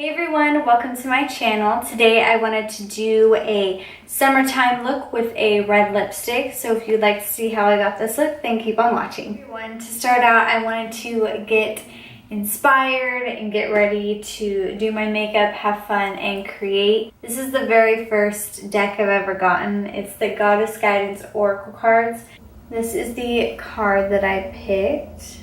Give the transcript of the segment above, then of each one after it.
Hey everyone, welcome to my channel. Today I wanted to do a summertime look with a red lipstick. So if you'd like to see how I got this look, then keep on watching. Everyone, to start out, I wanted to get inspired and get ready to do my makeup, have fun, and create. This is the very first deck I've ever gotten. It's the Goddess Guidance Oracle cards. This is the card that I picked.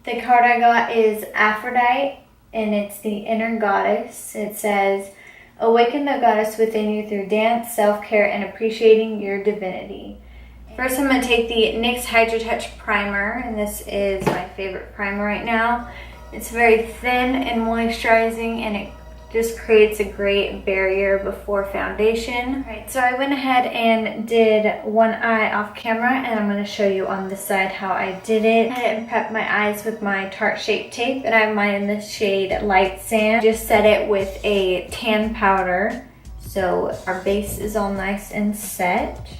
The card I got is Aphrodite, and it's the inner goddess. It says, awaken the goddess within you through dance, self-care, and appreciating your divinity. First, I'm going to take the NYX Hydra Touch Primer, and this is my favorite primer right now. It's very thin and moisturizing, and it just creates a great barrier before foundation. Alright, so I went ahead and did one eye off camera, and I'm going to show you on this side how I did it. I prepped my eyes with my Tarte Shape Tape, and I have mine in the shade Light Sand. Just set it with a tan powder, so our base is all nice and set.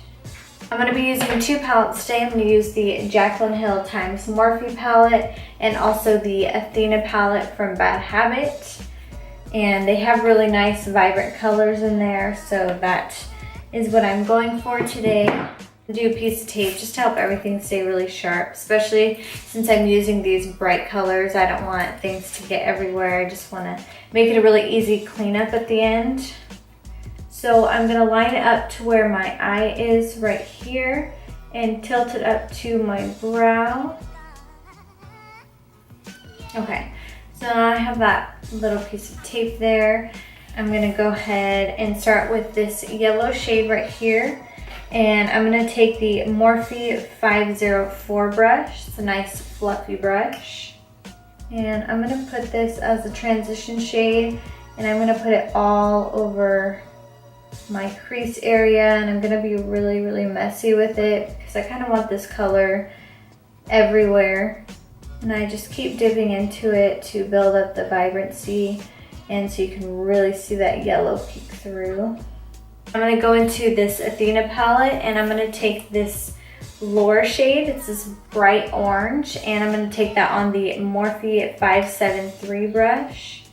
I'm going to be using two palettes today. I'm going to use the Jaclyn Hill x Morphe palette and also the Athena palette from Bad Habit. And they have really nice vibrant colors in there, so that is what I'm going for today. I'll do a piece of tape just to help everything stay really sharp, especially since I'm using these bright colors. I don't want things to get everywhere. I just want to make it a really easy cleanup at the end. So I'm going to line it up to where my eye is right here and tilt it up to my brow. Okay. So now I have that little piece of tape there. I'm going to go ahead and start with this yellow shade right here. And I'm going to take the Morphe 504 brush. It's a nice fluffy brush. And I'm going to put this as a transition shade. And I'm going to put it all over my crease area. And I'm going to be really, really messy with it because I kind of want this color everywhere. And I just keep dipping into it to build up the vibrancy and so you can really see that yellow peek through. I'm going to go into this Athena palette and I'm going to take this Loreal shade. It's this bright orange, and I'm going to take that on the Morphe 573 brush.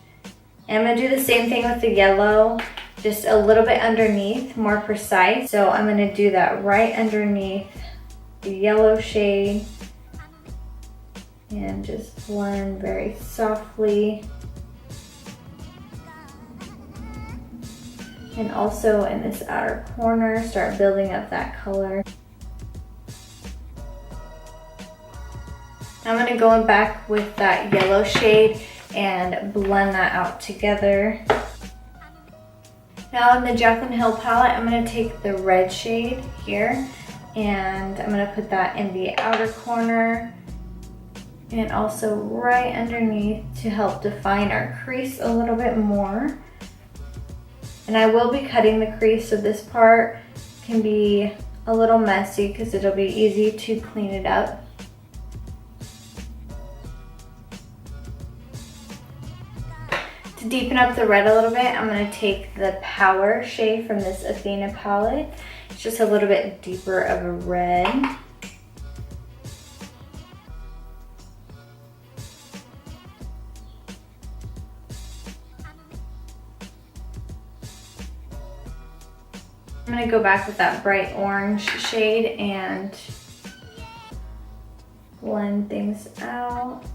And I'm going to do the same thing with the yellow, just a little bit underneath, more precise. So I'm going to do that right underneath the yellow shade. And just blend very softly. And also in this outer corner, start building up that color. I'm going to go back with that yellow shade and blend that out together. Now in the Jaclyn Hill palette, I'm going to take the red shade here and I'm going to put that in the outer corner. And also right underneath to help define our crease a little bit more. And I will be cutting the crease, so this part can be a little messy because it'll be easy to clean it up. To deepen up the red a little bit, I'm going to take the Power shade from this Athena palette. It's just a little bit deeper of a red. I'm going to go back with that bright orange shade and blend things out.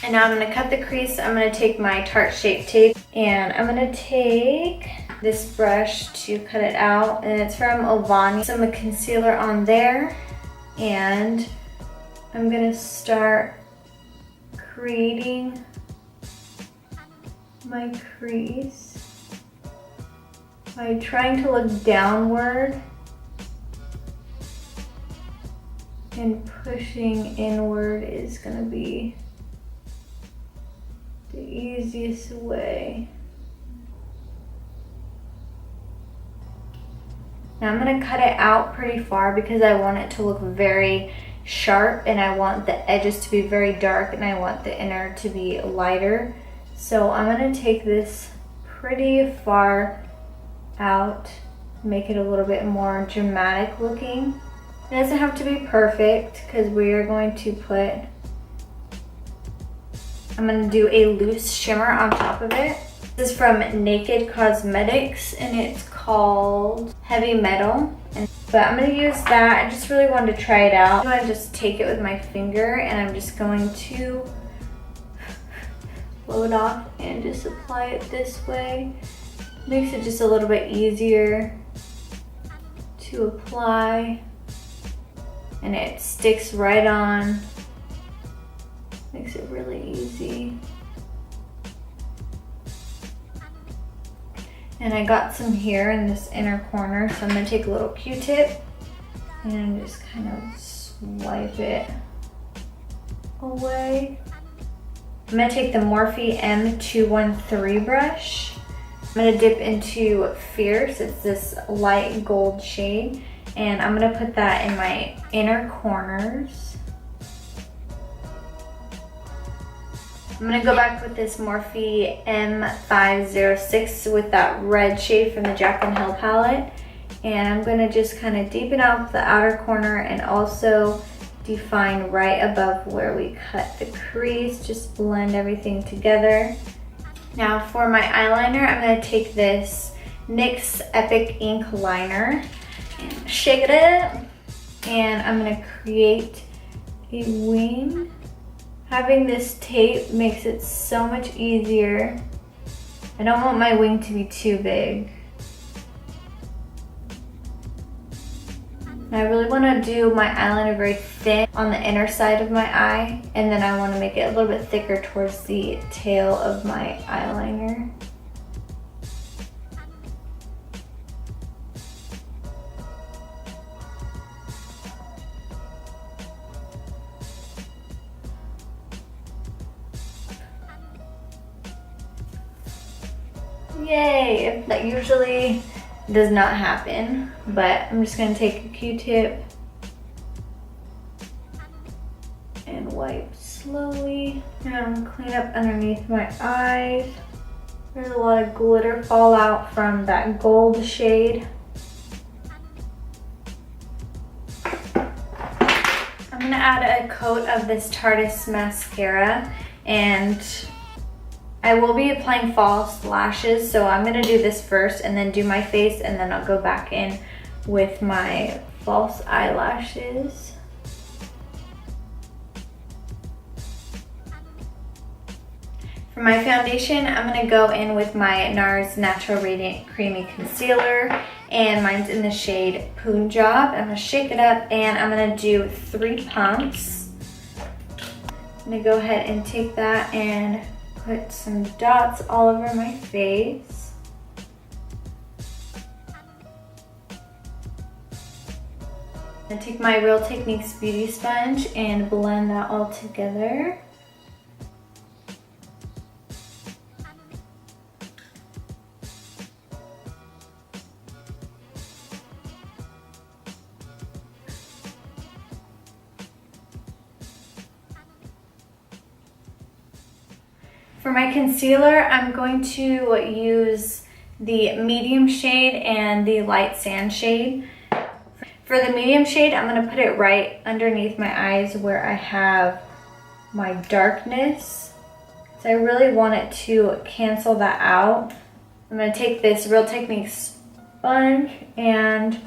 And now I'm going to cut the crease. I'm going to take my Tarte Shape Tape and I'm going to take this brush to cut it out. And it's from Milani. Some concealer on there. And I'm going to start creating my crease by trying to look downward and pushing inward is going to be the easiest way. Now I'm going to cut it out pretty far because I want it to look very sharp and I want the edges to be very dark and I want the inner to be lighter. So I'm going to take this pretty far out, make it a little bit more dramatic looking. It doesn't have to be perfect because we are going to put I'm gonna do a loose shimmer on top of it. This is from Naked Cosmetics and it's called Heavy Metal. But I'm gonna use that. I just really wanted to try it out. I'm gonna just take it with my finger and I'm just going to blow it off and just apply it this way. Makes it just a little bit easier to apply. And it sticks right on. Makes it really easy. And I got some here in this inner corner, so I'm gonna take a little Q-tip and just kind of swipe it away. I'm gonna take the Morphe M213 brush. I'm gonna dip into Fierce, it's this light gold shade, and I'm gonna put that in my inner corners. I'm gonna go back with this Morphe M506 with that red shade from the Jaclyn Hill palette. And I'm gonna just kind of deepen out the outer corner and also define right above where we cut the crease. Just blend everything together. Now for my eyeliner, I'm gonna take this NYX Epic Ink Liner and shake it up. And I'm gonna create a wing. Having this tape makes it so much easier. I don't want my wing to be too big. I really want to do my eyeliner very thin on the inner side of my eye, and then I want to make it a little bit thicker towards the tail of my eyeliner. Yay! That usually does not happen, but I'm just gonna take a Q-tip and wipe slowly and clean up underneath my eyes. There's a lot of glitter fallout from that gold shade. I'm gonna add a coat of this Tarteist mascara, and I will be applying false lashes, so I'm gonna do this first and then do my face, and then I'll go back in with my false eyelashes. For my foundation, I'm gonna go in with my NARS Natural Radiant Creamy Concealer, and mine's in the shade Punjab. I'm gonna shake it up and I'm gonna do 3 pumps. I'm gonna go ahead and take that and put some dots all over my face. I'm gonna take my Real Techniques beauty sponge and blend that all together. For my concealer, I'm going to use the medium shade and the light sand shade. For the medium shade, I'm going to put it right underneath my eyes where I have my darkness. So I really want it to cancel that out. I'm going to take this Real Techniques sponge and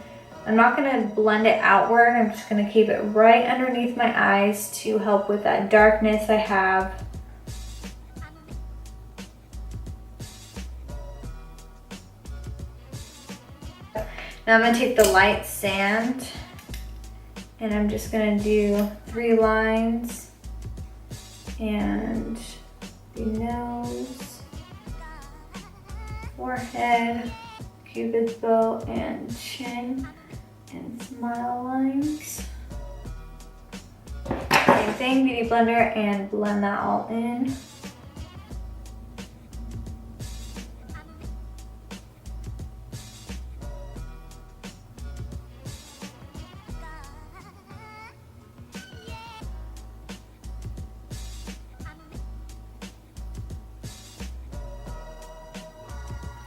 I'm not going to blend it outward. I'm just going to keep it right underneath my eyes to help with that darkness I have. Now I'm going to take the light sand and I'm just going to do 3 lines and the nose, forehead, cupid's bow, and chin, and smile lines. Same thing, Beauty Blender, and blend that all in.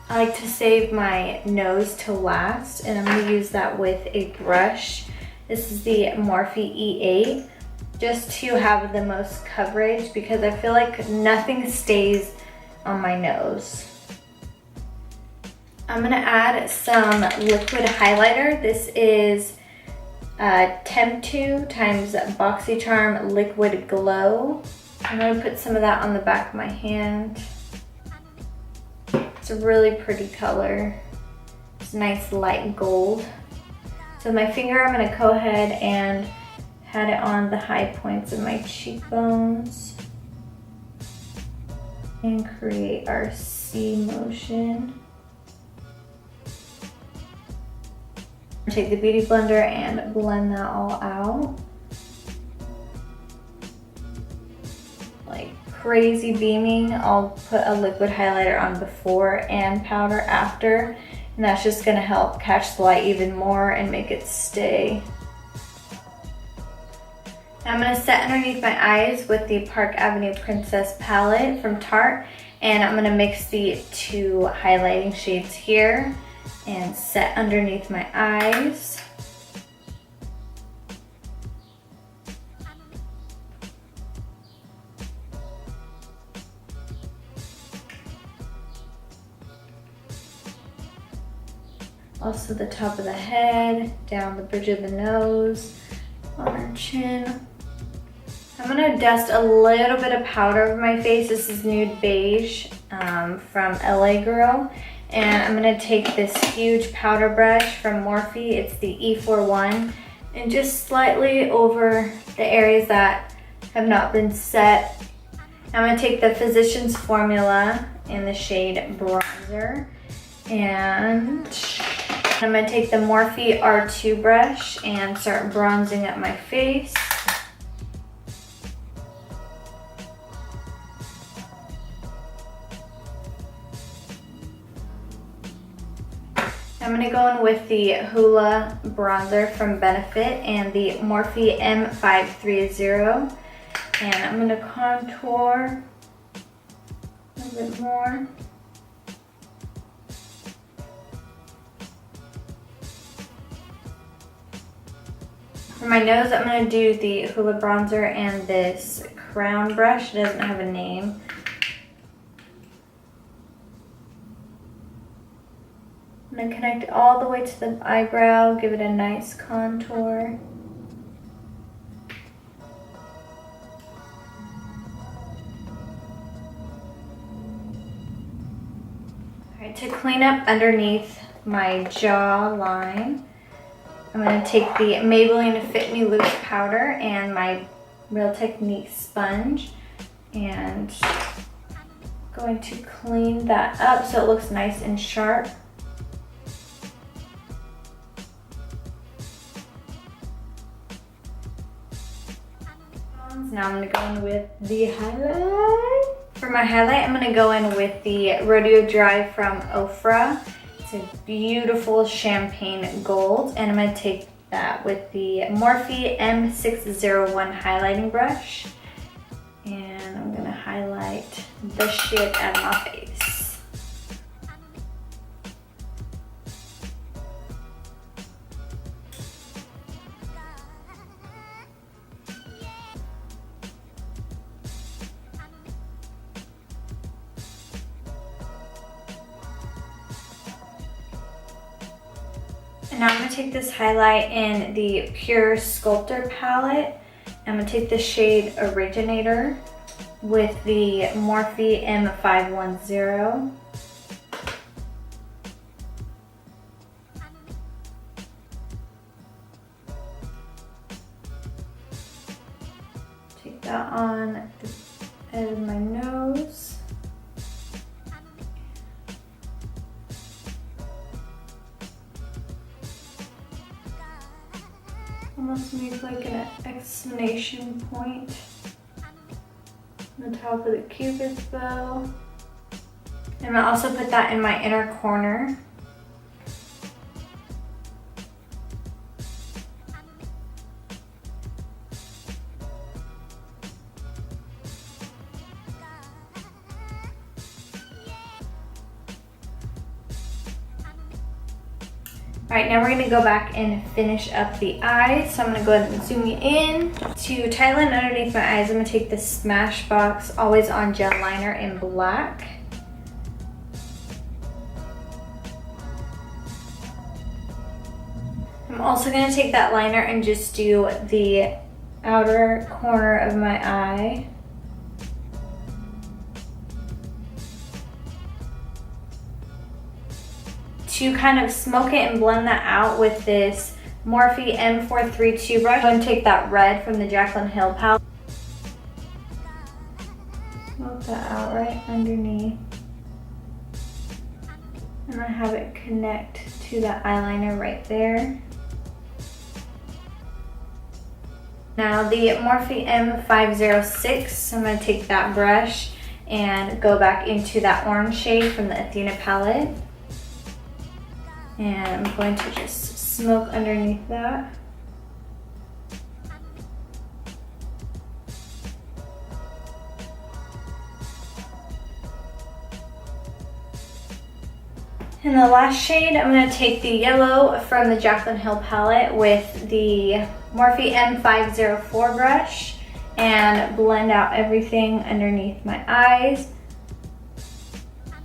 I like to save my nose to last, and I'm going to use that with a brush. This is the Morphe E8. just to have the most coverage because I feel like nothing stays on my nose. I'm gonna add some liquid highlighter. This is Temp2 times BoxyCharm Liquid Glow. I'm gonna put some of that on the back of my hand. It's a really pretty color. It's a nice light gold. So with my finger, I'm gonna go ahead and pat it on the high points of my cheekbones and create our C motion. Take the Beauty Blender and blend that all out. Like crazy beaming, I'll put a liquid highlighter on before and powder after, and that's just gonna help catch the light even more and make it stay. Now I'm gonna set underneath my eyes with the Park Avenue Princess palette from Tarte, and I'm gonna mix the two highlighting shades here and set underneath my eyes. Also the top of the head, down the bridge of the nose, on our chin. I'm gonna dust a little bit of powder over my face. This is Nude Beige from LA Girl. And I'm gonna take this huge powder brush from Morphe. It's the E41, and just slightly over the areas that have not been set. I'm gonna take the Physicians Formula in the shade Bronzer, and I'm gonna take the Morphe R2 brush and start bronzing up my face. I'm gonna go in with the Hoola bronzer from Benefit and the Morphe M530, and I'm gonna contour a little bit more. For my nose, I'm gonna do the Hoola bronzer and this crown brush. It doesn't have a name. I'm gonna connect it all the way to the eyebrow, give it a nice contour. Alright, to clean up underneath my jawline, I'm gonna take the Maybelline Fit Me Loose powder and my Real Technique sponge, and going to clean that up so it looks nice and sharp. Now I'm gonna go in with the highlight. For my highlight, I'm gonna go in with the Rodeo Dry from OFRA. It's a beautiful champagne gold, and I'm gonna take that with the Morphe M601 highlighting brush, and I'm gonna highlight the shit out of my face. And now I'm going to take this highlight in the Pure Sculptor palette. I'm going to take the shade Originator with the Morphe M510. Take that on the edge of my nose. Almost make like an exclamation point on the top of the Cupid's bow. And I'll also put that in my inner corner. Alright, now we're going to go back and finish up the eyes. So I'm going to go ahead and zoom you in. To tighten underneath my eyes, I'm going to take the Smashbox Always On Gel Liner in black. I'm also going to take that liner and just do the outer corner of my eye. To kind of smoke it and blend that out with this Morphe M432 brush, I'm going to take that red from the Jaclyn Hill palette. Smoke that out right underneath. And I have it connect to that eyeliner right there. Now the Morphe M506, so I'm going to take that brush and go back into that orange shade from the Athena palette. And I'm going to just smoke underneath that. And the last shade, I'm going to take the yellow from the Jaclyn Hill palette with the Morphe M504 brush and blend out everything underneath my eyes.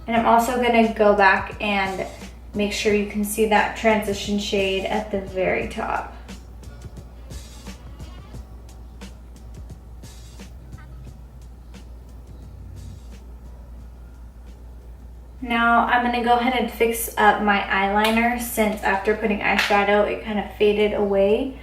And I'm also going to go back and make sure you can see that transition shade at the very top. Now I'm going to go ahead and fix up my eyeliner, since after putting eyeshadow it kind of faded away.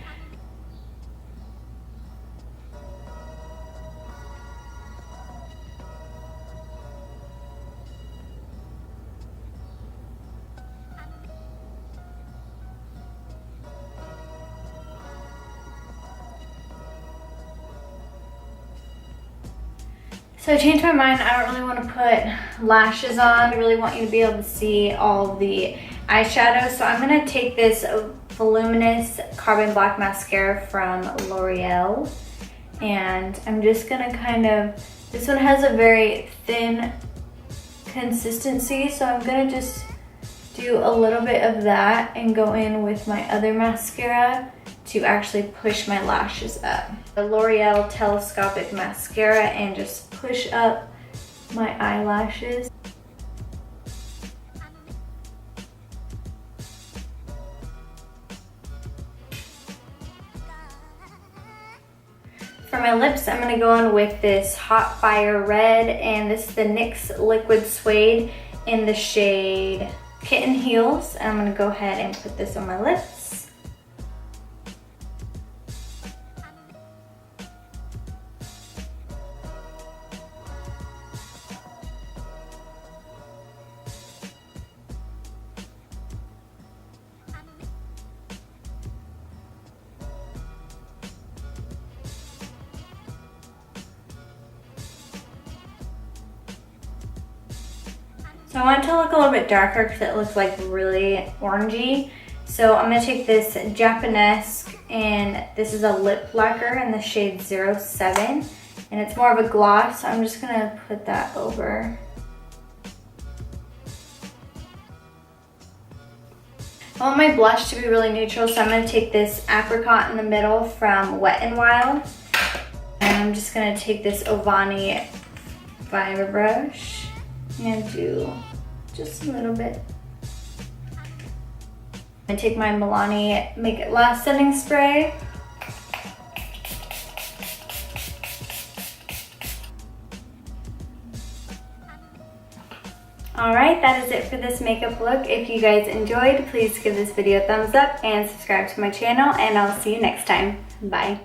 So I changed my mind. I don't really want to put lashes on. I really want you to be able to see all of the eyeshadow. So I'm going to take this voluminous carbon black mascara from Loreal. And I'm just going to kind of, this one has a very thin consistency. So I'm going to just do a little bit of that and go in with my other mascara to actually push my lashes up. The L'Oreal Telescopic mascara, and just push up my eyelashes. For my lips, I'm going to go in with this Hot Fire Red, and this is the NYX Liquid Suede in the shade Kitten Heels. And I'm going to go ahead and put this on my lips. So I want it to look a little bit darker because it looks like really orangey. So I'm going to take this Japanesque, and this is a lip lacquer in the shade 07. And it's more of a gloss, so I'm just going to put that over. I want my blush to be really neutral, so I'm going to take this Apricot in the middle from Wet n Wild. And I'm just going to take this Ovani fiber brush and do just a little bit. And take my Milani Make It Last setting spray. Alright, that is it for this makeup look. If you guys enjoyed, please give this video a thumbs up and subscribe to my channel, and I'll see you next time. Bye.